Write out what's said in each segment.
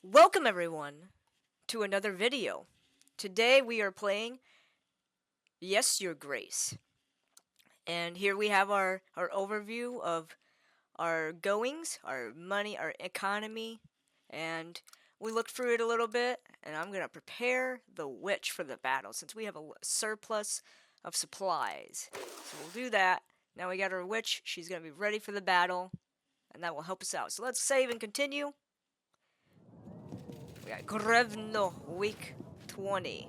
Welcome everyone to another video. Today we are playing Yes Your Grace. And here we have our overview of our goings, our money, our economy, and we looked through it a little bit, and I'm going to prepare the witch for the battle since we have a surplus of supplies. So we'll do that. Now we got our witch, she's going to be ready for the battle, and that will help us out. So let's save and continue. We got Grevno, week 20.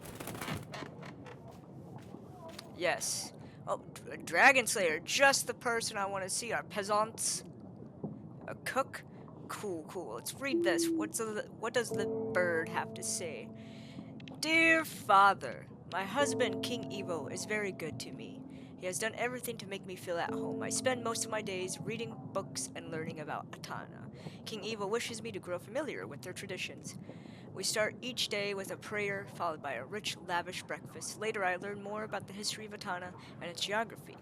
Yes. Oh, Dragon Slayer, just the person I want to see. Our peasants. A cook. Cool, cool. Let's read this. What does the bird have to say? Dear father, my husband King Evo is very good to me. He has done everything to make me feel at home. I spend most of my days reading books and learning about Atana. King Evo wishes me to grow familiar with their traditions. We start each day with a prayer, followed by a rich, lavish breakfast. Later, I learn more about the history of Atana and its geography.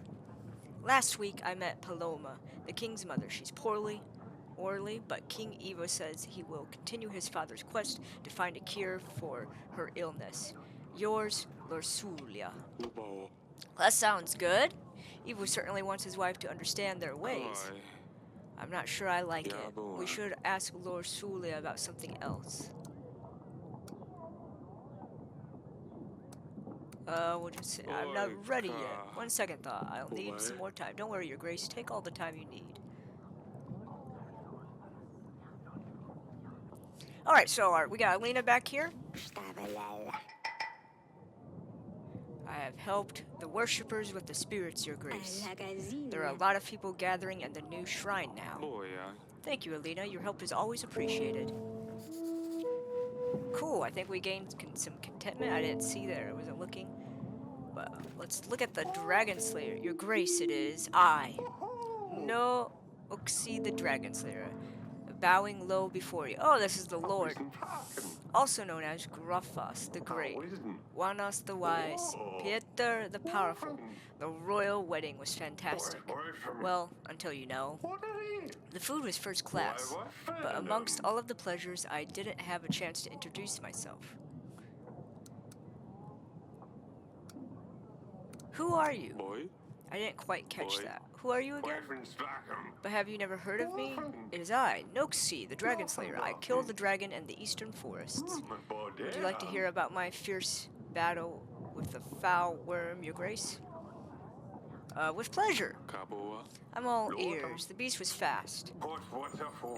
Last week, I met Paloma, the king's mother. She's orally, but King Evo says he will continue his father's quest to find a cure for her illness. Yours, Lorsulia. That sounds good. Evo certainly wants his wife to understand their ways. I'm not sure I like it. We should ask Lorsulia about something else. We'll just say, I'm not ready yet. One second thought. I'll need some more time. Don't worry, Your Grace. Take all the time you need. Alright, so we got Alina back here. I have helped the worshippers with the spirits, Your Grace. There are a lot of people gathering in the new shrine now. Thank you, Alina. Your help is always appreciated. Cool, I think we gained some contentment. I didn't see there. I wasn't looking. But let's look at the Dragon Slayer. Your Grace, it is I. No Uxie the Dragon Slayer. Bowing low before you. Oh, this is the Lord. Also known as Gruffas the Great, Wanas the Wise, Pieter the Powerful. The royal wedding was fantastic. Well, until you know. The food was first class, but amongst all of the pleasures, I didn't have a chance to introduce myself. Who are you? I didn't quite catch that. Who are you again? But have you never heard of me? It is I, Noxie, the Dragon Slayer. I killed the dragon in the eastern forests. Would you like to hear about my fierce battle with the foul worm, Your Grace? With pleasure. I'm all ears. The beast was fast.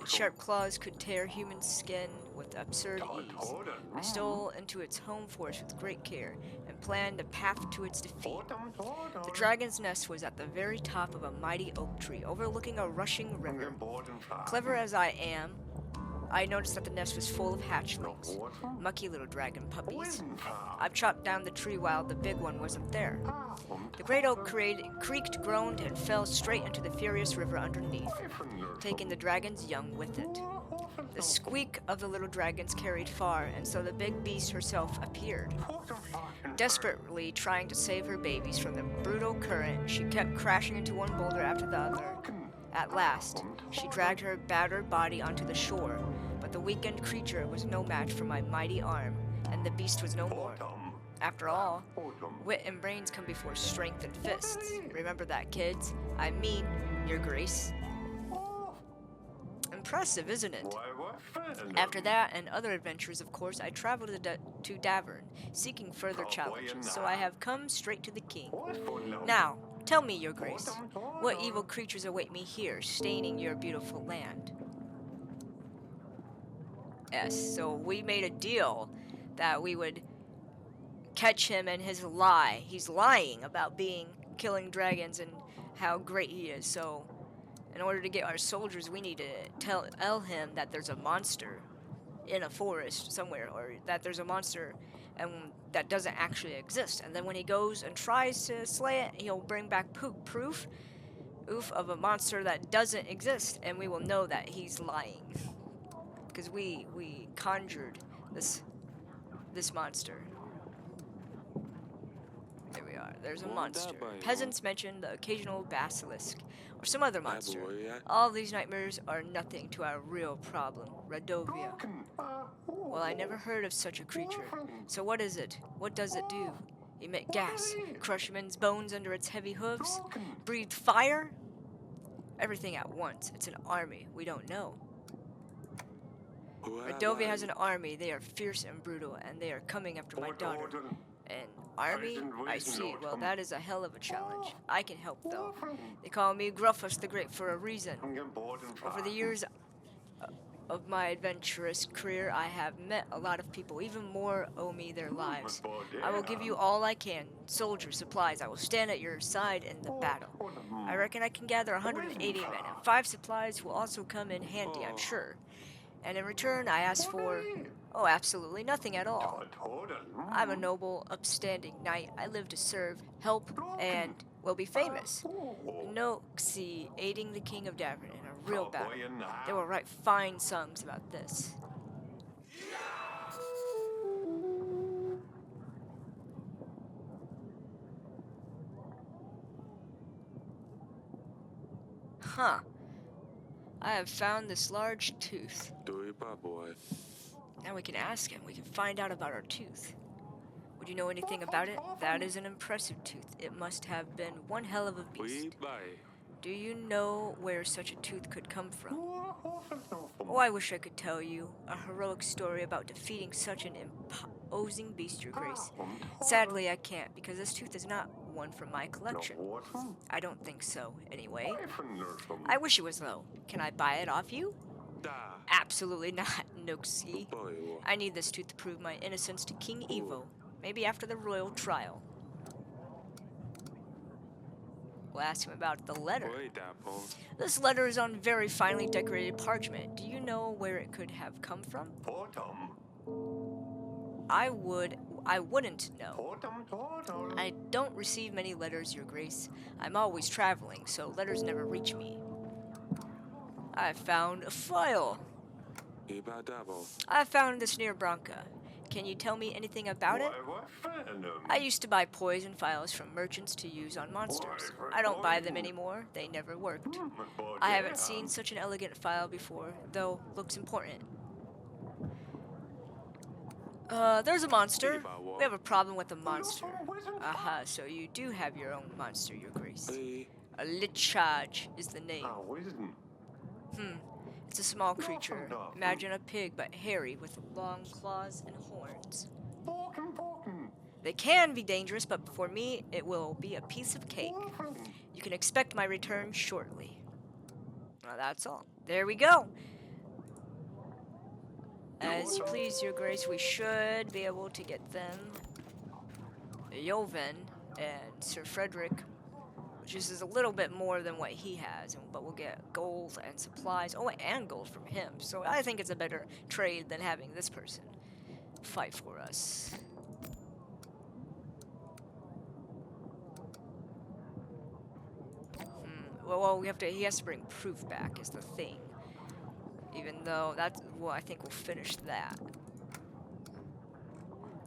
Its sharp claws could tear human skin with absurd ease. I stole into its home forest with great care and planned a path to its defeat. The dragon's nest was at the very top of a mighty oak tree overlooking a rushing river. Clever as I am, I noticed that the nest was full of hatchlings, mucky little dragon puppies. I chopped down the tree while the big one wasn't there. The great oak creaked, groaned, and fell straight into the furious river underneath, taking the dragon's young with it. The squeak of the little dragons carried far, and so the big beast herself appeared. Desperately trying to save her babies from the brutal current, she kept crashing into one boulder after the other. At last, she dragged her battered body onto the shore, but the weakened creature was no match for my mighty arm, and the beast was no more. After all, wit and brains come before strength and fists. Remember that, kids. I mean, Your Grace. Impressive, isn't it? After that and other adventures, of course, I traveled to Davern, seeking further challenges, so I have come straight to the king. Now, tell me, Your Grace, what evil creatures await me here, staining your beautiful land? Yes, so we made a deal that we would catch him in his lie. He's lying about killing dragons and how great he is, so in order to get our soldiers, we need to tell him that there's a monster in a forest somewhere, or that there's a monster and that doesn't actually exist. And then when he goes and tries to slay it, he'll bring back proof of a monster that doesn't exist, and we will know that he's lying because we conjured this monster. There we are. There's a monster. Peasants mention the occasional basilisk, or some other monster. All these nightmares are nothing to our real problem, Radovia. Well, I never heard of such a creature. So what is it? What does it do? Emit gas, crush men's bones under its heavy hooves, breathe fire? Everything at once. It's an army. We don't know. Radovia has an army. They are fierce and brutal, and they are coming after my daughter. An army? I see. Well, that is a hell of a challenge. I can help, though. They call me Gruffus the Great for a reason. Over the years of my adventurous career, I have met a lot of people. Even more owe me their lives. I will give you all I can. Soldiers, supplies. I will stand at your side in the battle. I reckon I can gather 180 men, and 5 supplies will also come in handy, I'm sure. And in return, I ask for... oh, absolutely nothing at all. I'm a noble, upstanding knight. I live to serve, help, and will be famous. Noxie aiding the king of Davern in a real battle. They will write fine songs about this. Huh. I have found this large tooth. Now we can ask him. We can find out about our tooth. Would you know anything about it? That is an impressive tooth. It must have been one hell of a beast. Do you know where such a tooth could come from? Oh, I wish I could tell you a heroic story about defeating such an imposing beast, Your Grace. Sadly, I can't, because this tooth is not one from my collection. I don't think so, anyway. I wish it was, though. Can I buy it off you? Absolutely not, Noxie. I need this tooth to prove my innocence to King Evo. Maybe after the royal trial. We'll ask him about the letter. This letter is on very finely decorated parchment. Do you know where it could have come from? I wouldn't know. I don't receive many letters, Your Grace. I'm always traveling, so letters never reach me. I found a file. I found this near Branca. Can you tell me anything about it? I used to buy poison files from merchants to use on monsters. I don't buy them anymore. They never worked. I haven't seen such an elegant file before, though looks important. There's a monster. We have a problem with the monster. Aha, so you do have your own monster, Your Grace. A Lichaj is the name. It's a small creature. Imagine a pig, but hairy, with long claws and horns. They can be dangerous, but for me, it will be a piece of cake. You can expect my return shortly. Well, that's all. There we go. As you please, Your Grace, we should be able to get them Joven and Sir Frederick, which is a little bit more than what he has, but we'll get gold and supplies. Oh, and gold from him. So I think it's a better trade than having this person fight for us. Well, he has to bring proof back is the thing. Even though well, I think we'll finish that.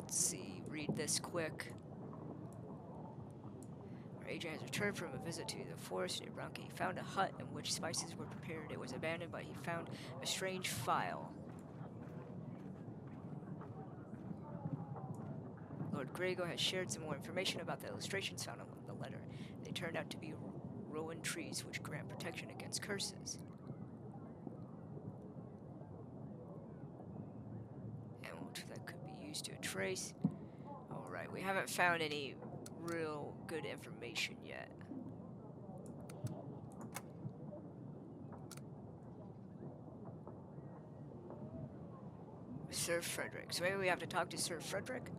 Let's see, read this quick. Our agent has returned from a visit to the forest near Branca. He found a hut in which spices were prepared. It was abandoned, but he found a strange file. Lord Grego has shared some more information about the illustrations found on the letter. They turned out to be rowan trees which grant protection against curses. That could be used to a trace. Alright, we haven't found any real good information yet. Sir Frederick. So maybe we have to talk to Sir Frederick?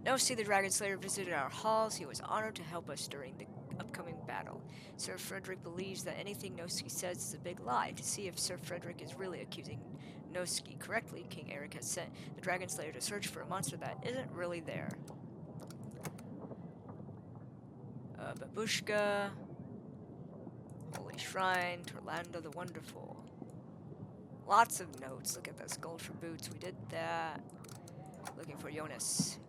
Noxie the Dragon Slayer visited our halls. He was honored to help us during the upcoming battle. Sir Frederick believes that anything Noxie says is a big lie. To see if Sir Frederick is really accusing Noxie correctly, King Eric has sent the Dragon Slayer to search for a monster that isn't really there. Babushka. Holy Shrine, Torlando the Wonderful. Lots of notes. Look at this. Gold for boots. We did that. Looking for Jonas.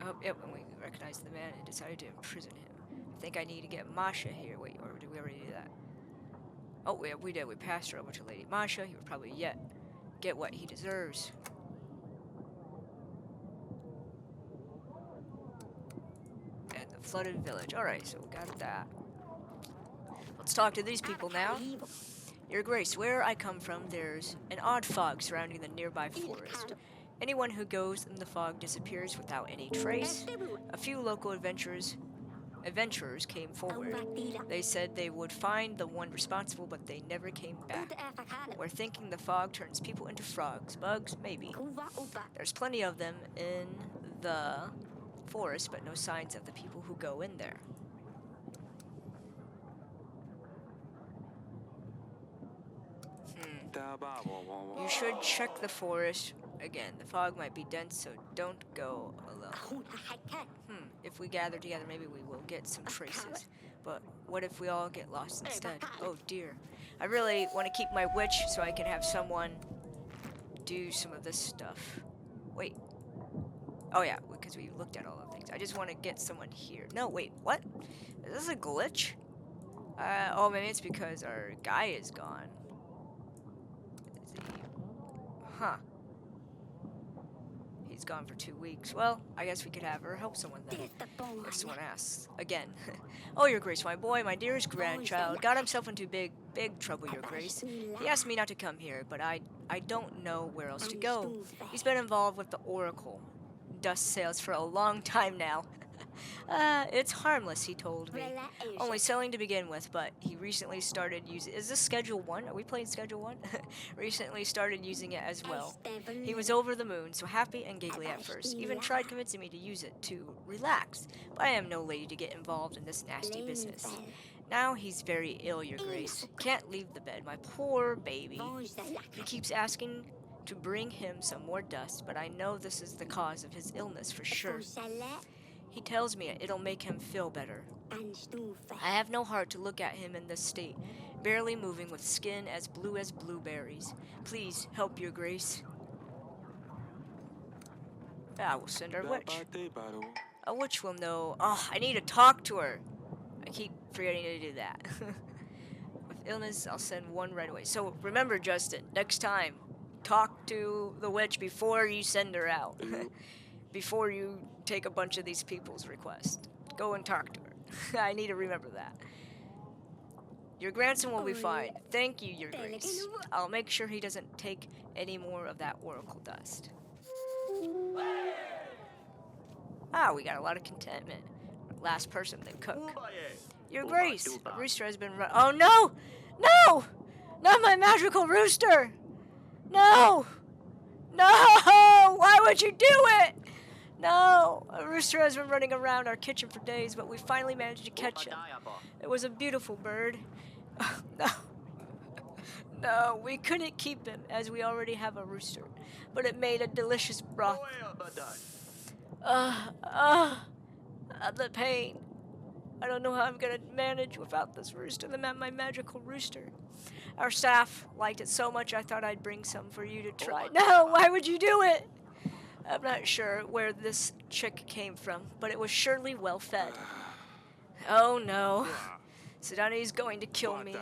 Oh, yep, and we recognized the man and decided to imprison him. I think I need to get Masha here. Wait, or did we already do that? Oh, yeah, we did. We passed her over to Lady Masha. He would probably get what he deserves. And the flooded village. Alright, so we got that. Let's talk to these people now. Your Grace, where I come from, there's an odd fog surrounding the nearby forest. Anyone who goes in the fog disappears without any trace. A few local adventurers came forward. They said they would find the one responsible, but they never came back. We're thinking the fog turns people into frogs. Bugs? Maybe. There's plenty of them in the forest, but no signs of the people who go in there. You should check the forest. Again, the fog might be dense, so don't go alone. If we gather together, maybe we will get some traces. But what if we all get lost instead? Oh dear. I really want to keep my witch so I can have someone do some of this stuff. Wait. Oh yeah, because we looked at all of things. I just want to get someone here. No, wait, what? Is this a glitch? Oh, maybe it's because our guy is gone. Is he? Huh. He's gone for 2 weeks. Well, I guess we could have her help someone then. If someone asks. Again. Oh, Your Grace, my boy, my dearest grandchild, got himself into big trouble, Your Grace. He asked me not to come here, but I don't know where else to go. He's been involved with the Oracle dust sales for a long time now. It's harmless, he told me. Only selling to begin with, but he recently started using... Is this Schedule 1? Are we playing Schedule 1? Recently started using it as well. He was over the moon, so happy and giggly at first. Even tried convincing me to use it to relax. But I am no lady to get involved in this nasty business. Now he's very ill, Your Grace. Can't leave the bed. My poor baby. He keeps asking to bring him some more dust, but I know this is the cause of his illness for sure. He tells me it'll make him feel better. I have no heart to look at him in this state, barely moving with skin as blue as blueberries. Please help, Your Grace. I will send our witch. A witch will know. Oh, I need to talk to her. I keep forgetting to do that. With illness, I'll send one right away. So remember, Justin, next time, talk to the witch before you send her out. Before you take a bunch of these people's requests. Go and talk to her. I need to remember that. Your grandson will be fine. Thank you, Your Grace. I'll make sure he doesn't take any more of that oracle dust. Ah, we got a lot of contentment. Last person to cook. Your Grace, a rooster has been run. Oh no! No! Not my magical rooster! No! No! Why would you do it? No! A rooster has been running around our kitchen for days, but we finally managed to catch him. It was a beautiful bird. No. No, we couldn't keep him, as we already have a rooster. But it made a delicious broth. The pain. I don't know how I'm gonna manage without this rooster, my magical rooster. Our staff liked it so much I thought I'd bring some for you to try. No, why would you do it? I'm not sure where this chick came from, but it was surely well fed. Oh no. Sidani's going to kill me.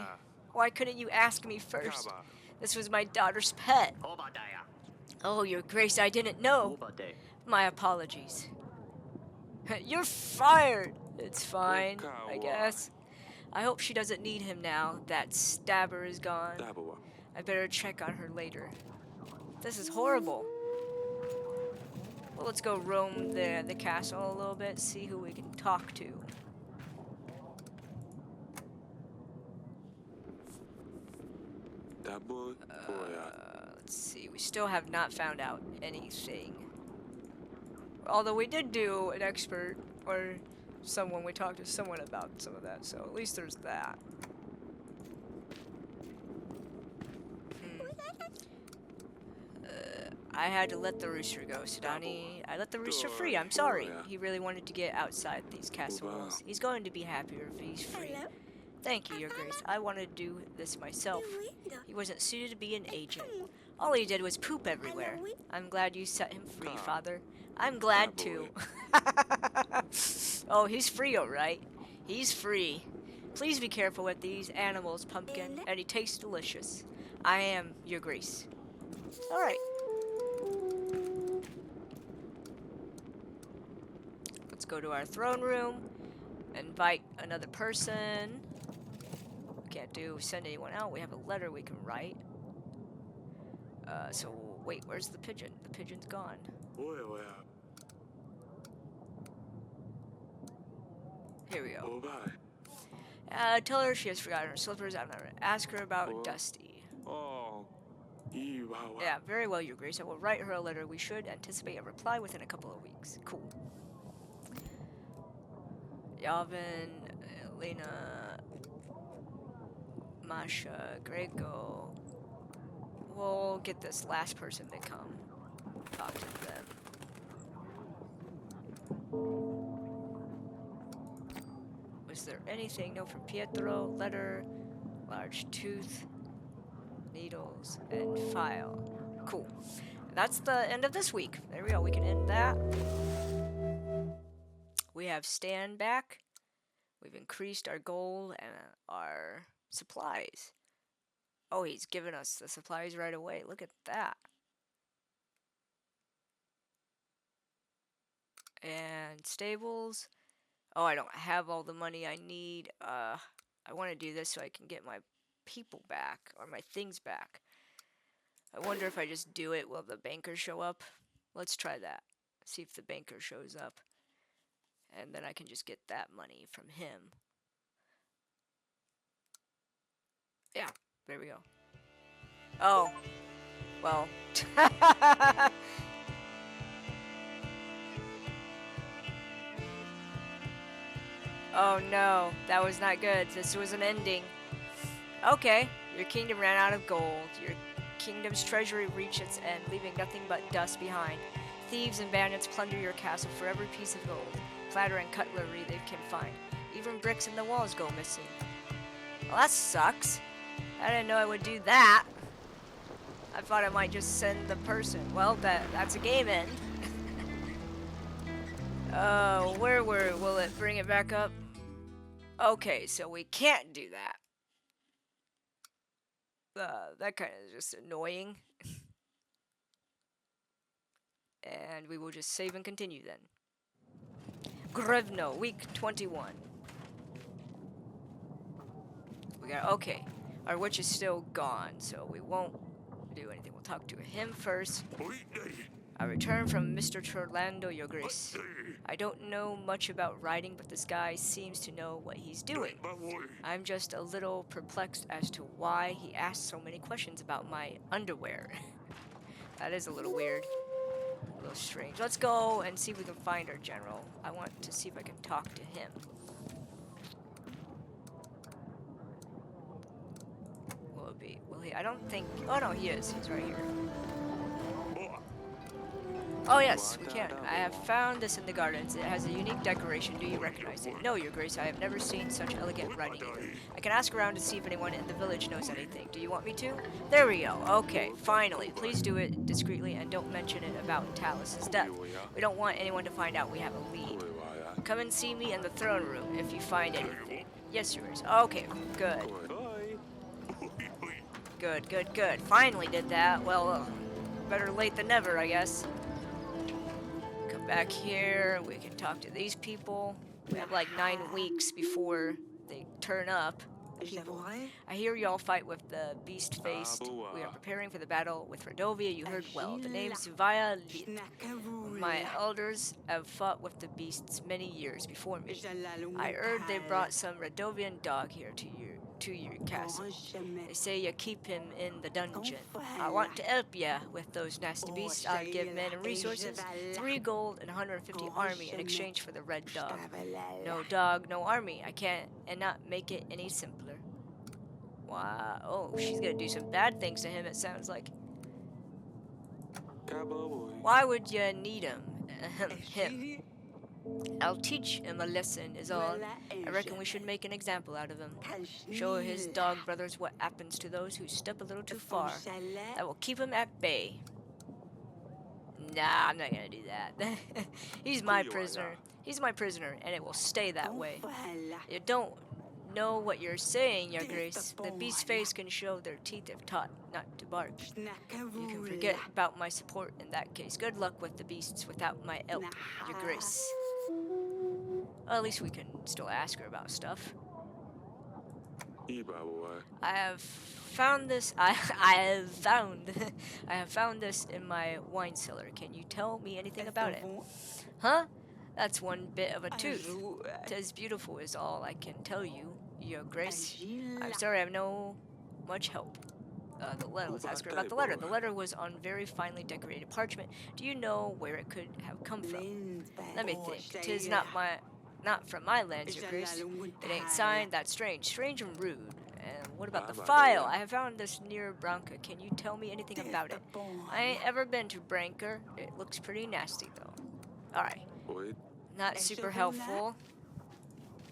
Why couldn't you ask me first? This was my daughter's pet. Oh, Your Grace, I didn't know. My apologies. You're fired. It's fine, I guess. I hope she doesn't need him now that Stabber is gone. I better check on her later. This is horrible. Well, let's go roam the castle a little bit, see who we can talk to. Let's see, we still have not found out anything. Although we did do an expert, or we talked to someone about some of that, so at least there's that. I had to let the rooster go, Sidani. I let the rooster free, I'm sorry. He really wanted to get outside these castle walls. He's going to be happier if he's free. Thank you, Your Grace. I wanted to do this myself. He wasn't suited to be an agent. All he did was poop everywhere. I'm glad you set him free, Father. I'm glad too. Oh, he's free, alright. He's free. Please be careful with these animals, Pumpkin, and he tastes delicious. I am, Your Grace. Alright. Let's go to our throne room. Invite another person. Can't send anyone out. We have a letter we can write. So wait, where's the pigeon? The pigeon's gone. Here we go. Tell her she has forgotten her slippers. I'm gonna ask her about Dusty. Yeah, very well, Your Grace. I will write her a letter. We should anticipate a reply within a couple of weeks. Cool. Yavin, Lena, Masha, Grego. We'll get this last person to come. Talk to them. Was there anything? No, from Pietro. Letter, large tooth, needles, and file. Cool. That's the end of this week. There we go. We can end that. We have Stan back. We've increased our gold and our supplies. Oh, he's given us the supplies right away. Look at that. And stables. Oh, I don't have all the money I need. I want to do this so I can get my people back, or my things back. I wonder if I just do it, will the banker show up? Let's try that. See if the banker shows up. And then I can just get that money from him. Yeah, there we go. Oh, well. Oh no, that was not good. This was an ending. Okay, your kingdom ran out of gold. Your kingdom's treasury reached its end, leaving nothing but dust behind. Thieves and bandits plunder your castle for every piece of gold, platter and cutlery they can find. Even bricks in the walls go missing. Well, that sucks. I didn't know I would do that. I thought I might just send the person. Well, that's a game end. Will it bring it back up? Okay, so we can't do that. That kind of is just annoying. And we will just save and continue then. Grevno, week 21. We got, okay. Our witch is still gone, so we won't do anything. We'll talk to him first. I return from Mr. Turlando, Your Grace. I don't know much about writing, but this guy seems to know what he's doing. I'm just a little perplexed as to why he asked so many questions about my underwear. That is a little weird. A little strange. Let's go and see if we can find our general. I want to see if I can talk to him. Will he? I don't think... Oh no, he is. He's right here. Oh yes, we can. I have found this in the gardens. It has a unique decoration. Do you recognize it? No, Your Grace. I have never seen such elegant writing either. I can ask around to see if anyone in the village knows anything. Do you want me to? There we go. Okay, finally. Please do it discreetly and don't mention it about Talus's death. We don't want anyone to find out we have a lead. Come and see me in the throne room if you find anything. Yes, Your Grace. Okay, good. Good. Finally did that. Well, better late than never, I guess. Come back here. We can talk to these people. We have like 9 weeks before they turn up. I hear y'all fight with the beast-faced. We are preparing for the battle with Redovia. You heard well. The name's Vaya Lit. My elders have fought with the beasts many years before me. I heard they brought some Redovian dog here to your castle. They say you keep him in the dungeon. I want to help ya with those nasty beasts. I'll give men and resources, 3 gold and 150 army in exchange for the red dog. No dog, no army. I can't and not make it any simpler. Wow. Oh, she's gonna do some bad things to him, it sounds like. Why would you need him? Him. I'll teach him a lesson is all. I reckon we should make an example out of him. Show his dog brothers what happens to those who step a little too far. That will keep him at bay. Nah, I'm not gonna do that. He's my prisoner. He's my prisoner, and it will stay that way. You don't know what you're saying, Your Grace. The beast's face can show their teeth if taught not to bark. You can forget about my support in that case. Good luck with the beasts without my help, Your Grace. Well, at least we can still ask her about stuff. I have found this. I have found this in my wine cellar. Can you tell me anything about it? Huh? That's one bit of a tooth. 'Tis beautiful is all I can tell you, Your Grace. I'm sorry I have no much help. The letter. Let's ask her about the letter. The letter was on very finely decorated parchment. Do you know where it could have come from? Let me think. 'Tis not from my lands, Your Grace. It ain't signed. That's strange. Strange and rude. And what about the file? I have found this near Branca. Can you tell me anything about it? I ain't ever been to Branca. It looks pretty nasty, though. Alright. Not super helpful.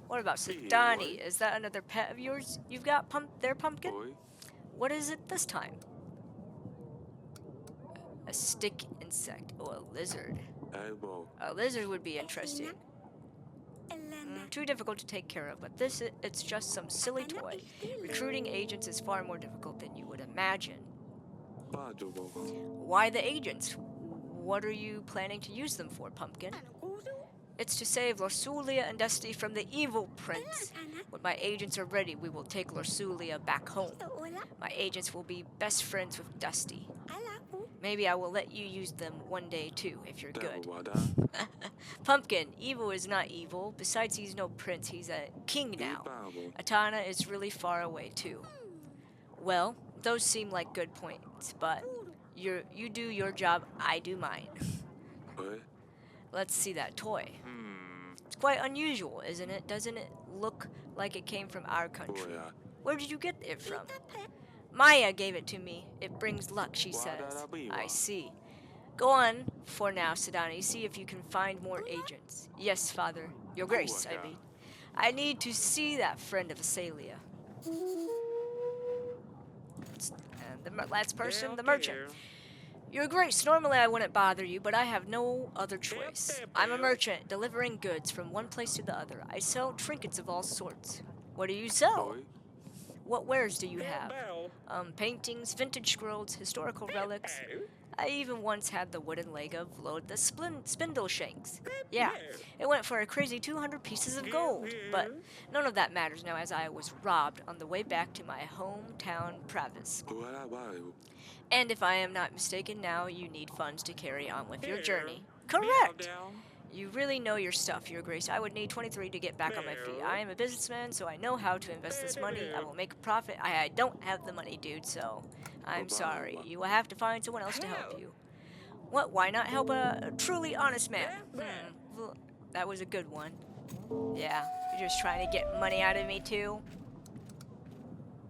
What about Sidani? Is that another pet of yours you've got there, Pumpkin? What is it this time? A stick insect. Oh, a lizard. A lizard would be interesting. Too difficult to take care of, but it's just some silly toy. Recruiting agents is far more difficult than you would imagine. Why the agents? What are you planning to use them for, Pumpkin? It's to save Lorsulia and Dusty from the evil prince. When my agents are ready, we will take Lorsulia back home. My agents will be best friends with Dusty. Maybe I will let you use them one day too, if you're good. Pumpkin, evil is not evil. Besides, he's no prince, he's a king now. Atana is really far away too. Well, those seem like good points, but you do your job, I do mine. Let's see that toy. It's quite unusual, isn't it? Doesn't it look like it came from our country? Where did you get it from? Maya gave it to me. It brings luck, she says. I see. Go on for now, Sidani. See if you can find more agents. Yes, Father. Your Grace, I mean. I need to see that friend of Asalia. And the last person, the merchant. Your Grace, normally I wouldn't bother you, but I have no other choice. I'm a merchant, delivering goods from one place to the other. I sell trinkets of all sorts. What do you sell? What wares do you have? Paintings, vintage scrolls, historical relics. I even once had the wooden leg of Lode the Spindle Shanks. Yeah, it went for a crazy 200 pieces of gold, but none of that matters now as I was robbed on the way back to my hometown Pravis. And if I am not mistaken, now you need funds to carry on with your journey. Correct! You really know your stuff, Your Grace. I would need 23 to get back on my feet. I am a businessman, so I know how to invest this money. I will make a profit. I don't have the money, dude, so I'm sorry. You will have to find someone else to help you. What? Why not help a truly honest man? That was a good one. Yeah, you're just trying to get money out of me, too?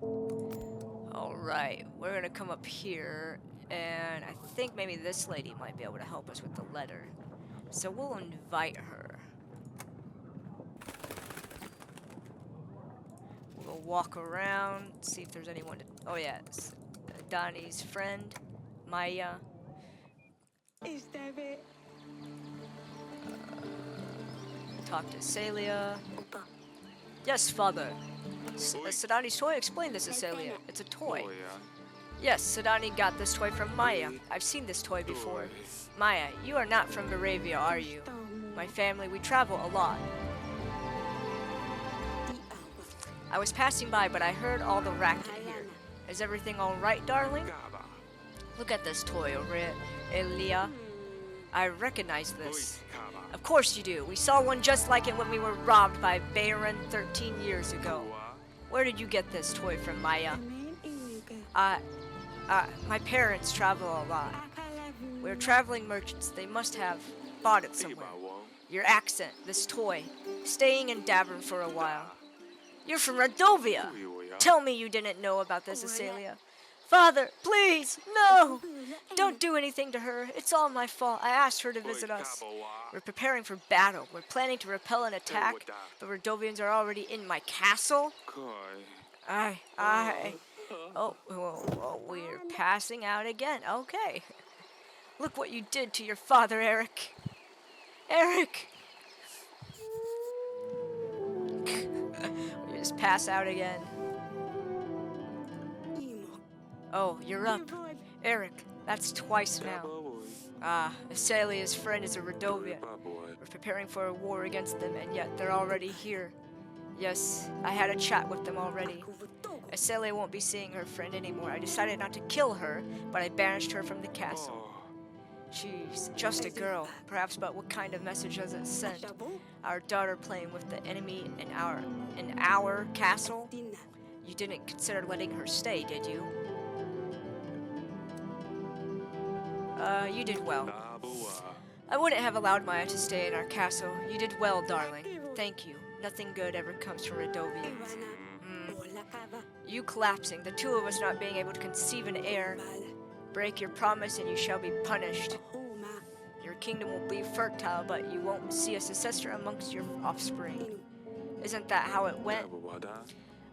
Alright, we're gonna come up here, and I think maybe this lady might be able to help us with the letter. So we'll invite her. We'll walk around, see if there's anyone to... Oh yeah, it's Donnie's friend, Maya. Talk to Asalia. Yes, Father. Sidani's toy? Explain this, Asalia. It's a toy. Yes, Sidani got this toy from Maya. I've seen this toy before. Maya, you are not from Baravia, are you? My family, we travel a lot. I was passing by, but I heard all the racket here. Is everything alright, darling? Look at this toy over it, Elia. I recognize this. Of course you do. We saw one just like it when we were robbed by Baron 13 years ago. Where did you get this toy from, Maya? My parents travel a lot. We're traveling merchants. They must have bought it somewhere. Your accent, this toy. Staying in Davern for a while. You're from Radovia! Tell me you didn't know about this, Asalia. Father, please, no! Don't do anything to her. It's all my fault. I asked her to visit us. We're preparing for battle. We're planning to repel an attack. The Radovians are already in my castle. Oh, we're passing out again. Okay. Look what you did to your father, Eric. Eric! We just pass out again. Oh, you're up. Eric, that's twice now. Asalia's friend is a Radovian. We're preparing for a war against them, and yet they're already here. Yes, I had a chat with them already. Asalia won't be seeing her friend anymore. I decided not to kill her, but I banished her from the castle. She's just a girl, perhaps, but what kind of message does it send? Our daughter playing with the enemy in our castle? You didn't consider letting her stay, did you? You did well. I wouldn't have allowed Maya to stay in our castle. You did well, darling. Thank you. Nothing good ever comes from Radovians. You collapsing, the two of us not being able to conceive an heir. Break your promise and you shall be punished. Your kingdom will be fertile, but you won't see a successor amongst your offspring. Isn't that how it went?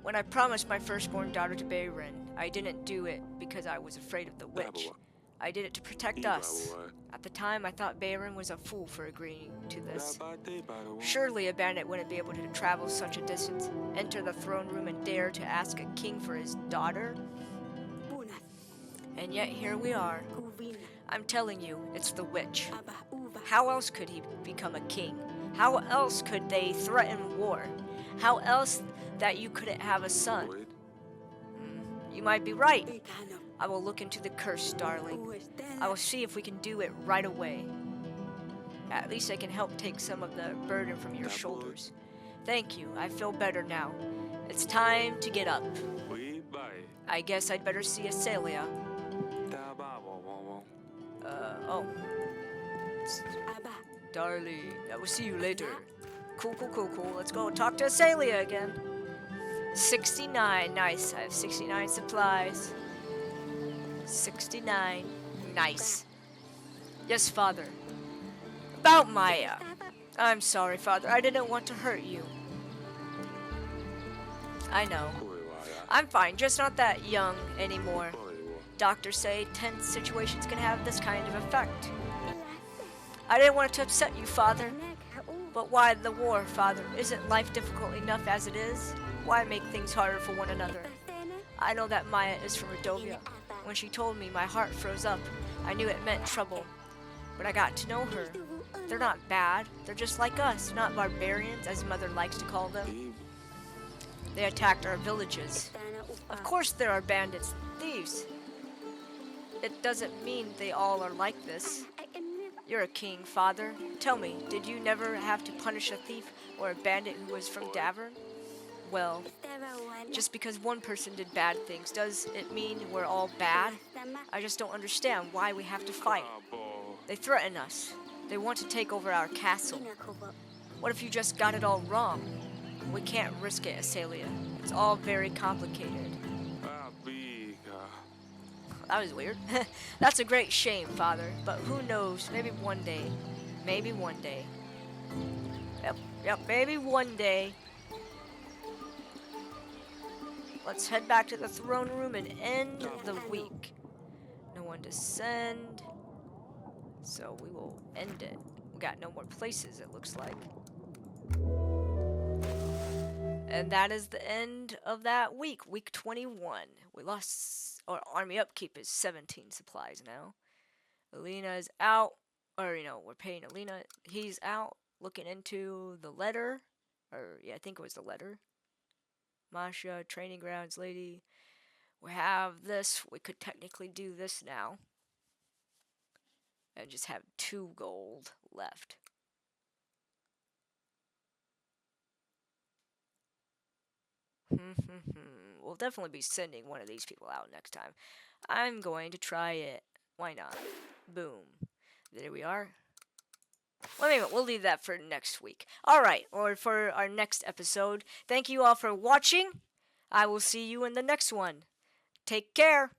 When I promised my firstborn daughter to Bayron, I didn't do it because I was afraid of the witch. I did it to protect us. At the time, I thought Bayron was a fool for agreeing to this. Surely a bandit wouldn't be able to travel such a distance, enter the throne room and dare to ask a king for his daughter? And yet here we are. I'm telling you, it's the witch. How else could he become a king? How else could they threaten war? How else that you couldn't have a son? You might be right. I will look into the curse, darling. I will see if we can do it right away. At least I can help take some of the burden from your shoulders. Thank you. I feel better now. It's time to get up. I guess I'd better see Asalia. Darling, I will see you later. Cool. Let's go talk to Asalia again. 69, nice. I have 69 supplies. 69, nice. Yes, Father. About Maya. I'm sorry, Father. I didn't want to hurt you. I know. I'm fine, just not that young anymore. Doctors say tense situations can have this kind of effect. I didn't want it to upset you, Father. But why the war, Father? Isn't life difficult enough as it is? Why make things harder for one another? I know that Maya is from Radovia. When she told me, my heart froze up. I knew it meant trouble. But I got to know her. They're not bad. They're just like us, not barbarians, as Mother likes to call them. They attacked our villages. Of course there are bandits, thieves. It doesn't mean they all are like this. You're a king, Father. Tell me, did you never have to punish a thief or a bandit who was from Davern? Well, just because one person did bad things, does it mean we're all bad? I just don't understand why we have to fight. They threaten us. They want to take over our castle. What if you just got it all wrong? We can't risk it, Asalia. It's all very complicated. That was weird. That's a great shame, Father. But who knows? Maybe one day. Maybe one day. Yep, maybe one day. Let's head back to the throne room and end the week. No one to send. So we will end it. We got no more places, it looks like. And that is the end of that week. Week 21. We lost... Our army upkeep is 17 supplies now. Alina is out. Or, we're paying Alina. He's out looking into the letter. I think it was the letter. Masha, training grounds lady. We have this. We could technically do this now. And just have 2 gold left. We'll definitely be sending one of these people out next time. I'm going to try it. Why not? Boom. There we are. Well, anyway, we'll leave that for next week. Alright, or for our next episode. Thank you all for watching. I will see you in the next one. Take care.